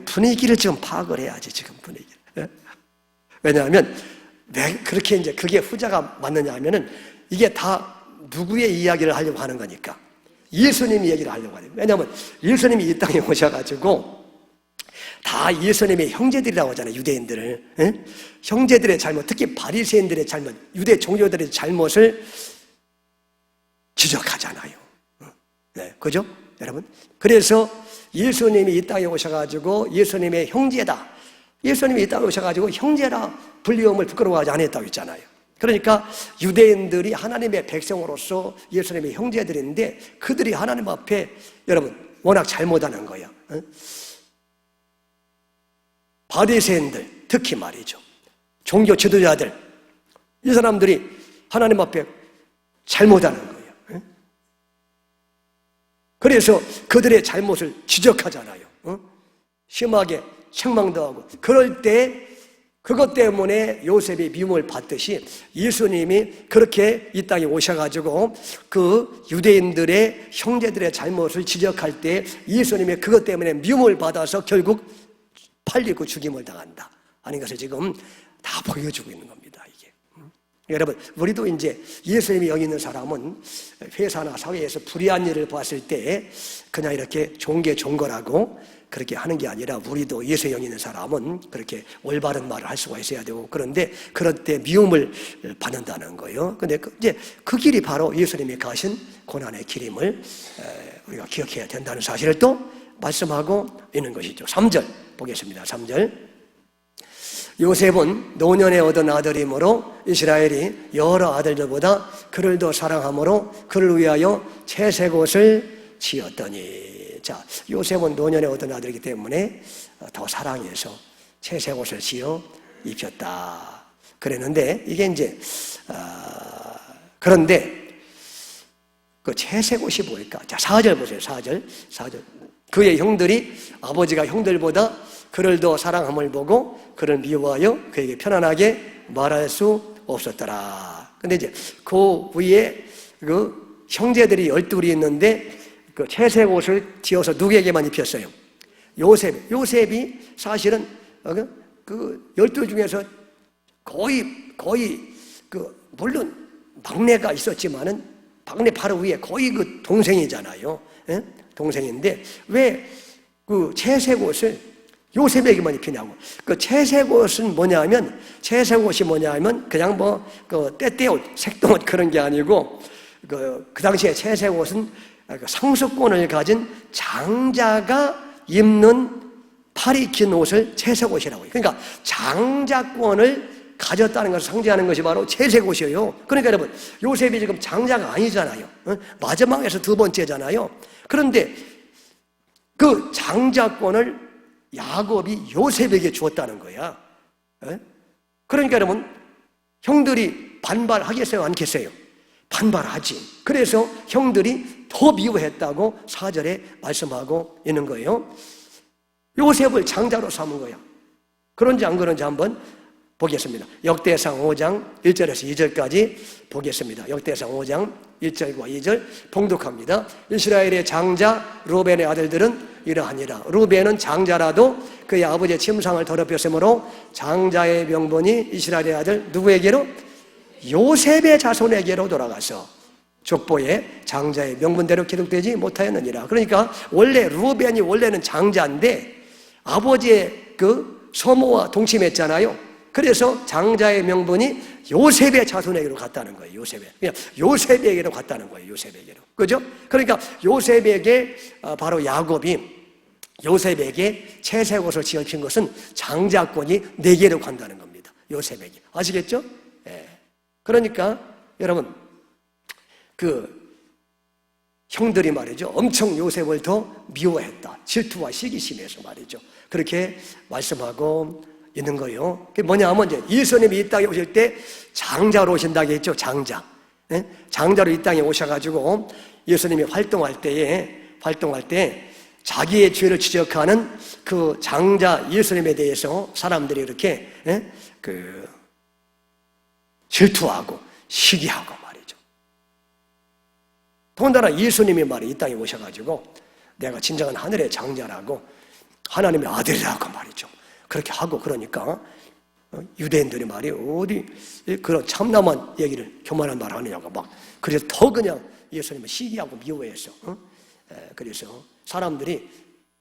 분위기를 지금 파악을 해야지, 지금 분위기를. 왜냐하면 왜 그렇게 이제 그게 후자가 맞느냐 하면은, 이게 다 누구의 이야기를 하려고 하는 거니까 예수님 얘기를 하려고 하는 거예요. 왜냐하면 예수님이 이 땅에 오셔가지고 다 예수님의 형제들이라고 하잖아요, 유대인들을. 형제들의 잘못, 특히 바리새인들의 잘못, 유대 종교들의 잘못을 지적하잖아요. 네, 그죠? 여러분? 그래서 예수님이 이 땅에 오셔가지고 예수님의 형제다, 예수님이 이 땅에 오셔가지고 형제라 불리움을 부끄러워하지 않았다고 했잖아요. 그러니까 유대인들이 하나님의 백성으로서 예수님의 형제들인데, 그들이 하나님 앞에 여러분 워낙 잘못하는 거예요. 바리새인들 특히 말이죠, 종교 지도자들, 이 사람들이 하나님 앞에 잘못하는 거예요. 그래서 그들의 잘못을 지적하잖아요. 심하게 책망도 하고. 그럴 때 그것 때문에 요셉이 미움을 받듯이 예수님이 그렇게 이 땅에 오셔가지고 그 유대인들의 형제들의 잘못을 지적할 때 예수님이 그것 때문에 미움을 받아서 결국 팔리고 죽임을 당한다 하는 것을 지금 다 보여주고 있는 겁니다, 이게. 여러분, 우리도 이제 예수님이 여기 있는 사람은 회사나 사회에서 불의한 일을 봤을 때 그냥 이렇게 종거라고 그렇게 하는 게 아니라, 우리도 예수의 영이 있는 사람은 그렇게 올바른 말을 할 수가 있어야 되고, 그런데 그럴 때 미움을 받는다는 거예요. 근데 이제 그 길이 바로 예수님이 가신 고난의 길임을 우리가 기억해야 된다는 사실을 또 말씀하고 있는 것이죠. 3절 보겠습니다. 3절. 요셉은 노년에 얻은 아들이므로 이스라엘이 여러 아들들보다 그를 더 사랑하므로 그를 위하여 채색옷을 지었더니. 자, 요셉은 노년에 얻은 아들이기 때문에 더 사랑해서 채색옷을 지어 입혔다 그랬는데, 이게 이제 그런데 그 채색옷이 뭘까? 자, 4절 보세요. 4절. 그의 형들이, 아버지가 형들보다 그를 더 사랑함을 보고 그를 미워하여 그에게 편안하게 말할 수 없었더라. 근데 이제 그 위에 그 형제들이 12이 있는데, 그 채색옷을 지어서 누구에게만 입혔어요? 요셉이 사실은 그 12 중에서 거의 물론 막내가 있었지만은 막내 바로 위에 거의 그 동생이잖아요. 동생인데 왜 그 채색옷을 요셉에게만 입히냐고. 그 채색옷은 뭐냐면, 그냥 그 떼떼옷, 색동옷 그런 게 아니고, 그 당시에 채색옷은 상속권을 가진 장자가 입는 팔이 긴 옷을 채색옷이라고 해요. 그러니까 장자권을 가졌다는 것을 상징하는 것이 바로 채색옷이에요. 그러니까 여러분, 요셉이 지금 장자가 아니잖아요. 마지막에서 두 번째잖아요. 그런데 그 장자권을 야곱이 요셉에게 주었다는 거야. 그러니까 여러분, 형들이 반발하겠어요, 않겠어요? 반발하지. 그래서 형들이 더 미워했다고 4절에 말씀하고 있는 거예요. 요셉을 장자로 삼은 거야. 그런지 안 그런지 한번 보겠습니다. 역대상 5장 1절에서 2절까지 보겠습니다. 역대상 5장 1절과 2절 봉독합니다. 이스라엘의 장자 루벤의 아들들은 이러하니라. 루벤은 장자라도 그의 아버지의 침상을 더럽혔으므로 장자의 명분이 이스라엘의 아들 누구에게로? 요셉의 자손에게로 돌아가서 족보에 장자의 명분대로 기록되지 못하였느니라. 그러니까 원래 루벤이 원래는 장자인데 아버지의 그 소모와 동침했잖아요. 그래서 장자의 명분이 요셉의 자손에게로 갔다는 거예요. 요셉에게로 갔다는 거예요. 요셉에게로. 그죠? 그러니까 요셉에게 바로 야곱이 요셉에게 채색 옷을 지어준 것은 장자권이 4개로 간다는 겁니다. 요셉에게. 아시겠죠? 예. 그러니까 여러분 그 형들이 말이죠. 엄청 요셉을 더 미워했다. 질투와 시기심에서 말이죠. 그렇게 말씀하고 있는 거예요. 그게 뭐냐 하면 이제 예수님이 이 땅에 오실 때 장자로 오신다고 했죠. 장자. 네? 장자로 이 땅에 오셔가지고 예수님이 활동할 때 자기의 죄를 지적하는 그 장자 예수님에 대해서 사람들이 이렇게 질투하고 시기하고 말이죠. 더군다나 예수님이 말이 이 땅에 오셔가지고 내가 진정한 하늘의 장자라고 하나님의 아들이라고 말이죠. 그렇게 하고 그러니까 유대인들이 말이 어디 그런 참남한 얘기를 교만한 말 하느냐고 막 그래서 더 그냥 예수님을 시기하고 미워해서 그래서 사람들이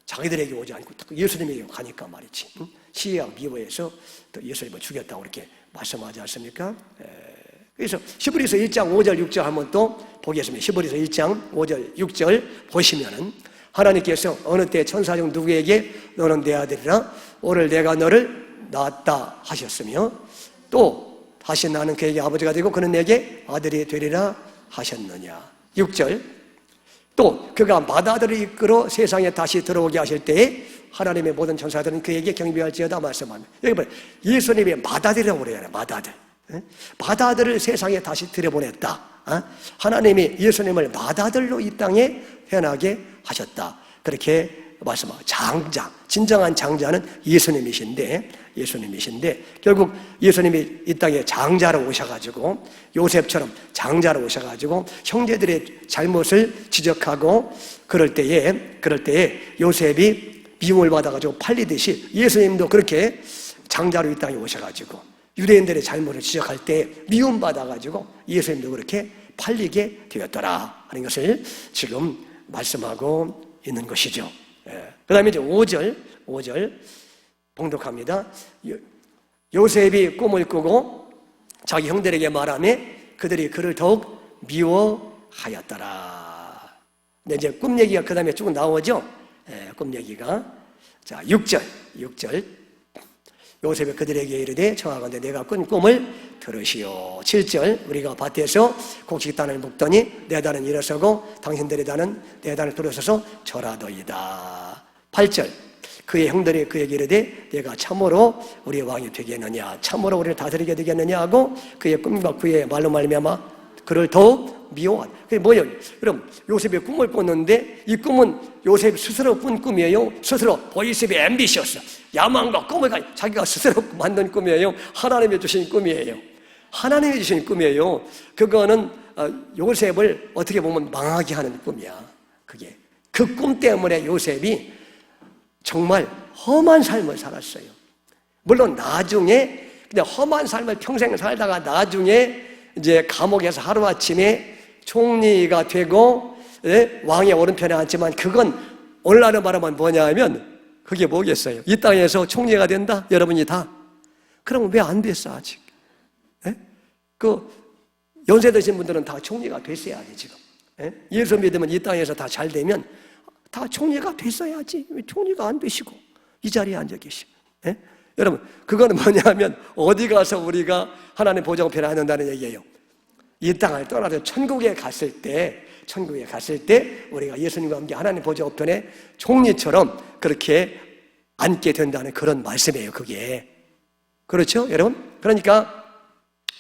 자기들에게 오지 않고 예수님에게 가니까 말이지 시기하고 미워해서 또 예수님을 죽였다고 이렇게 말씀하지 않습니까? 그래서 히브리서 1장 5절 6절 한번 또 보겠습니다. 히브리서 1장 5절 6절 보시면은 하나님께서 어느 때 천사 중 누구에게 너는 내 아들이라 오늘 내가 너를 낳았다 하셨으며 또 다시 나는 그에게 아버지가 되고 그는 내게 아들이 되리라 하셨느냐. 6절 또 그가 맏아들을 이끌어 세상에 다시 들어오게 하실 때에 하나님의 모든 천사들은 그에게 경배할지어다 말씀합니다. 여기 봐요. 예수님이 맏아들이라고 그래요. 맏아들. 맏아들을 세상에 다시 들여보냈다. 하나님이 예수님을 맏아들로 이 땅에 태어나게 하셨다. 그렇게 말씀하고 장자, 진정한 장자는 예수님이신데 결국 예수님이 이 땅에 장자로 오셔가지고 요셉처럼 장자로 오셔가지고 형제들의 잘못을 지적하고 그럴 때에 요셉이 미움을 받아가지고 팔리듯이 예수님도 그렇게 장자로 이 땅에 오셔가지고 유대인들의 잘못을 지적할 때 미움받아가지고 예수님도 그렇게 팔리게 되었더라 하는 것을 지금 말씀하고 있는 것이죠. 그 다음에 이제 5절 봉독합니다. 요셉이 꿈을 꾸고 자기 형들에게 말하며 그들이 그를 더욱 미워하였더라. 근데 이제 꿈 얘기가 그 다음에 쭉 나오죠. 꿈 얘기가. 자, 6절. 요셉이 그들에게 이르되 청하건대 내가 꾼 꿈을 들으시오. 7절 우리가 밭에서 곡식단을 묶더니 내 단은 일어서고 당신들의 단은 내 단을 들어서서 절하더이다. 8절 그의 형들이 그에게 이르되 내가 참으로 우리의 왕이 되겠느냐 참으로 우리를 다스리게 되겠느냐 하고 그의 꿈과 그의 말로 말미암아 그를 더욱 미워하다. 그게 뭐예요? 그럼 요셉이 꿈을 꿨는데 이 꿈은 요셉이 스스로 꾼 꿈이에요? 스스로 보이셉이 앰비셔스 야망과 꿈을 가지고 자기가 스스로 만든 꿈이에요? 하나님이 주신 꿈이에요? 하나님이 주신 꿈이에요. 그거는 요셉을 어떻게 보면 망하게 하는 꿈이야. 그게 그 꿈 때문에 요셉이 정말 험한 삶을 살았어요. 물론 나중에 그냥 험한 삶을 평생 살다가 나중에 이제 감옥에서 하루아침에 총리가 되고 왕의 오른편에 앉지만 그건 오늘날로 말하면 뭐냐 하면 그게 뭐겠어요? 이 땅에서 총리가 된다? 여러분이 다? 그럼 왜 안 됐어 아직? 그 연세 드신 분들은 다 총리가 됐어야지 지금. 예수 믿으면 이 땅에서 다 잘 되면 다 총리가 됐어야지. 왜 총리가 안 되시고 이 자리에 앉아 계시고? 여러분 그거는 뭐냐면 어디 가서 우리가 하나님 보좌우편에 앉는다는 얘기예요. 이 땅을 떠나서 천국에 갔을 때 우리가 예수님과 함께 하나님 보좌우편에 총리처럼 그렇게 앉게 된다는 그런 말씀이에요. 그게 그렇죠, 여러분? 그러니까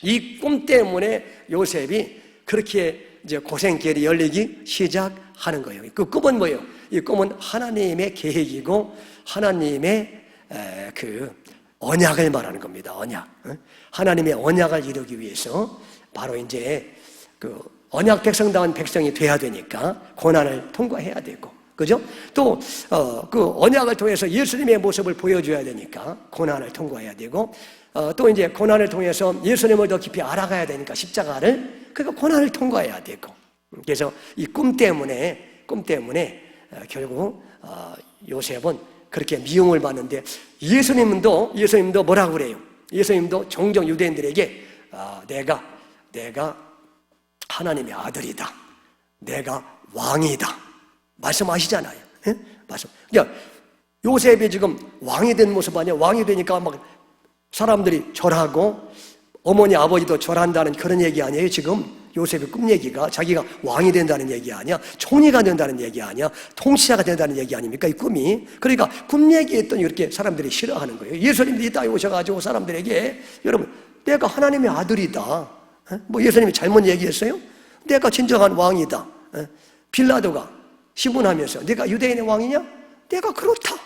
이 꿈 때문에 요셉이 그렇게 이제 고생길이 열리기 시작하는 거예요. 그 꿈은 뭐예요? 이 꿈은 하나님의 계획이고 하나님의 그 언약을 말하는 겁니다. 언약. 하나님의 언약을 이루기 위해서 바로 이제 그 언약 백성다운 백성이 돼야 되니까 고난을 통과해야 되고, 그죠? 또 그 언약을 통해서 예수님의 모습을 보여줘야 되니까 고난을 통과해야 되고, 또 이제 고난을 통해서 예수님을 더 깊이 알아가야 되니까 십자가를, 그러니까 고난을 통과해야 되고. 그래서 이 꿈 때문에 결국 요셉은 그렇게 미움을 받는데, 예수님도 뭐라고 그래요? 예수님도 종종 유대인들에게 내가 하나님의 아들이다, 내가 왕이다 말씀하시잖아요. 예? 말씀. 그러니까 요셉이 지금 왕이 된 모습 아니야? 왕이 되니까 막 사람들이 절하고 어머니 아버지도 절한다는 그런 얘기 아니에요? 지금 요셉의 꿈 얘기가 자기가 왕이 된다는 얘기 아니야? 총리가 된다는 얘기 아니야? 통치자가 된다는 얘기 아닙니까? 이 꿈이. 그러니까 꿈 얘기했더니 이렇게 사람들이 싫어하는 거예요. 예수님이 이 땅에 오셔가지고 사람들에게, 여러분, 내가 하나님의 아들이다, 뭐 예수님이 잘못 얘기했어요? 내가 진정한 왕이다. 빌라도가 신문하면서 내가 유대인의 왕이냐? 내가 그렇다.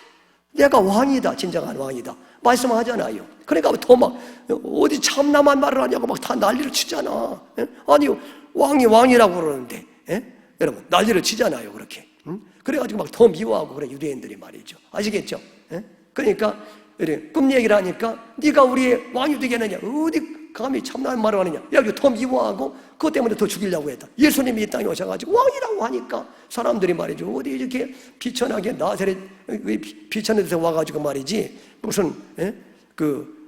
내가 왕이다. 진정한 왕이다. 말씀하잖아요. 그러니까 더 막 어디 참나만 말을 하냐고 막 다 난리를 치잖아. 아니 왕이라고 그러는데, 여러분 난리를 치잖아요. 그렇게. 그래가지고 막 더 미워하고 그래, 유대인들이 말이죠. 아시겠죠? 그러니까 꿈 얘기를 하니까 네가 우리의 왕이 되겠느냐? 어디 감히 참나만 말을 하느냐? 여기 더 미워하고 그것 때문에 더 죽이려고 했다. 예수님이 이 땅에 오셔가지고 왕이라고 하니까 사람들이 말이죠. 어디 이렇게 비천하게 나사렛 비천에서 와가지고 말이지 무슨 그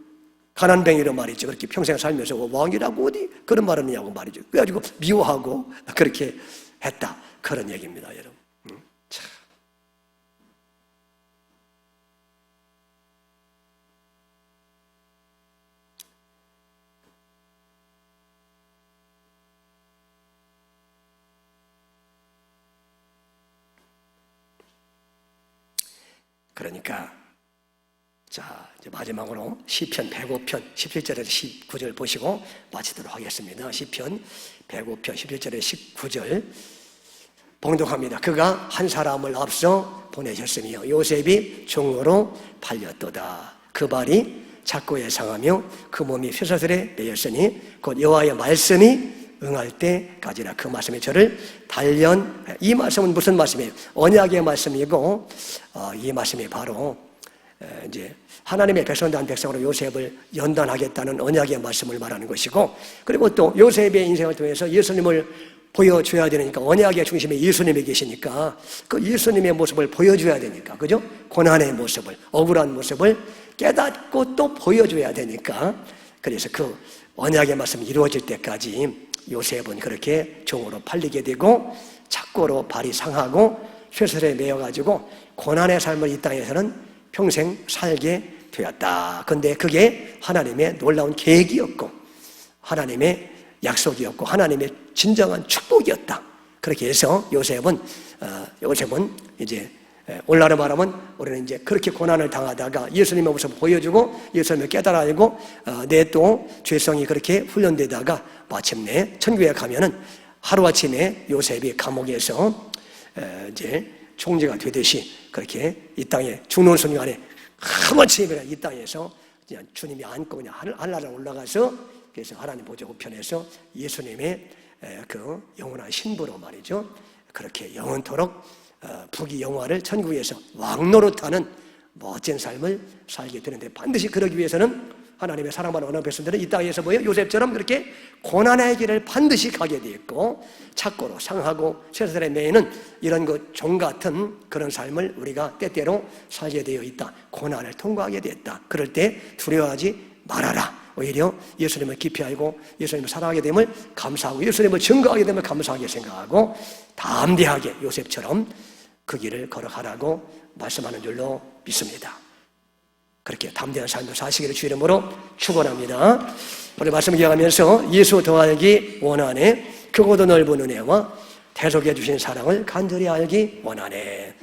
가난뱅이로 말이죠. 그렇게 평생 살면서 왕이라고 어디 그런 말을 하냐고 말이죠. 그래가지고 미워하고 그렇게 했다. 그런 얘기입니다, 여러분. 참. 그러니까 자, 이제 마지막으로 시편 105편 17절에서 19절 보시고 마치도록 하겠습니다. 시편 105편 17절에서 19절 봉독합니다. 그가 한 사람을 앞서 보내셨으며 요셉이 종으로 팔렸도다. 그 발이 작고에 상하며 그 몸이 쇠사슬에 매였으니 곧 여호와의 말씀이 응할 때까지라. 그 말씀이 저를 단련. 이 말씀은 무슨 말씀이에요? 언약의 말씀이고, 이 말씀이 바로 이제 하나님의 백성된 백성으로 요셉을 연단하겠다는 언약의 말씀을 말하는 것이고, 그리고 또 요셉의 인생을 통해서 예수님을 보여줘야 되니까, 언약의 중심에 예수님이 계시니까 그 예수님의 모습을 보여줘야 되니까, 그죠? 고난의 모습을, 억울한 모습을 깨닫고 또 보여줘야 되니까, 그래서 그 언약의 말씀이 이루어질 때까지 요셉은 그렇게 종으로 팔리게 되고 착고로 발이 상하고 쇠설에 매여가지고 고난의 삶을 이 땅에서는 평생 살게 되었다. 그런데 그게 하나님의 놀라운 계획이었고 하나님의 약속이었고 하나님의 진정한 축복이었다. 그렇게 해서 요셉은 이제 오늘날로 말하면 우리는 이제 그렇게 고난을 당하다가 예수님의 모습을 보여주고 예수님을 깨달아 알고 내 또 죄성이 그렇게 훈련되다가 마침내 천국에 가면은 하루아침에 요셉이 감옥에서 이제 총리가 되듯이 그렇게 이 땅에 죽는 순간에 하루아침에 이 땅에서 그냥 주님이 안고 그냥 하늘나라에 올라가서 그래서 하나님 보좌 우편에서 예수님의 그 영원한 신부로 말이죠. 그렇게 영원토록 부귀영화를 천국에서 왕노릇하는 멋진 삶을 살게 되는데 반드시 그러기 위해서는 하나님의 사랑받는 어느 백성들은 이 땅에서 뭐예요? 요셉처럼 그렇게 고난의 길을 반드시 가게 되었고 착고로 상하고 쇠사슬에 매이는 이런 그 종 같은 그런 삶을 우리가 때때로 살게 되어 있다. 고난을 통과하게 됐다. 그럴 때 두려워하지 말아라. 오히려 예수님을 깊이 알고 예수님을 사랑하게 됨을 감사하고 예수님을 증거하게 됨을 감사하게 생각하고 담대하게 요셉처럼 그 길을 걸어가라고 말씀하는 줄로 믿습니다. 그렇게 담대한 삶을 사시기를 주 이름으로 축원합니다. 우리 말씀 기억하면서 예수 더 알기 원하네. 크고도 넓은 은혜와 대속해 주신 사랑을 간절히 알기 원하네.